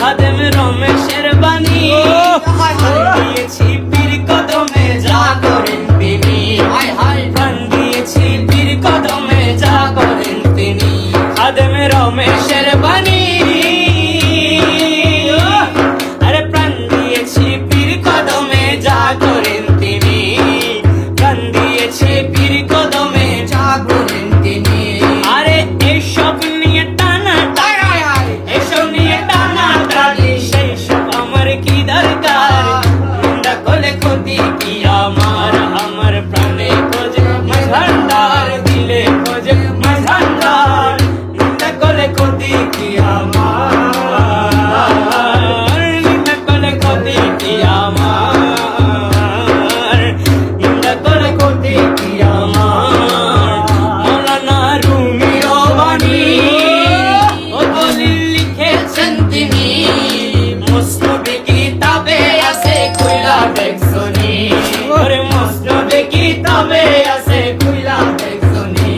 খাদেম রমেশের বাণী দিয়েছি পীর কদমে যা করেন তিনি প্রাণ দিয়েছি পীর কদমে যা করেন তিনি খাদেম রমেশের বাণী আরে প্রাণ দিয়েছি পীর কদমে যা করেন তিনি প্রাণ দিয়েছি পীর কদমে যা করেন তিনি আরে এসব নিয়ে টানা এসব নিয়ে টানা টানি সেই সব আমার কি দরকার নিন্দা করলে ক্ষতি কি আমার প্রাণে খোঁজে ভান্ডার দিলে খোঁজে ভান্ডার নিন্দা করলে ক্ষতি কি আমার নিন্দা করলে ক্ষতি কি আমার নিন্দা করলে ক্ষতি কি আমার মৌলানা রুমির বাণী ও দলিল লিখেছেন তিনি মুসনদে কিতাবে আছে খুইলা দেখছনি ওরে মুসনদে কিতাবে আছে খুইলা দেখছনি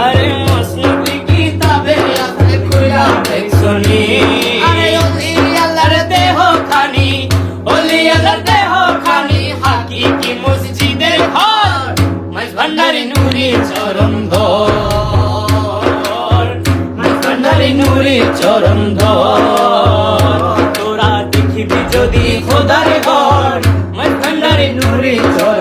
আরে মুসনদে কিতাবে আছে খুইলা দেখছনি আরে ওলি আল্লাহর দেহ খানি ওলি আল্লাহর দেহ খানি হাকিকি মসজিদের ঘর মাঝ ভান্ডারি নূরি চরণ ধর মাঝ ভান্ডারি নূরি চরণ ধর তোরা দেখিবি যদি খোদার ঘর মাঝ ভান্ডারি নূরি চরণ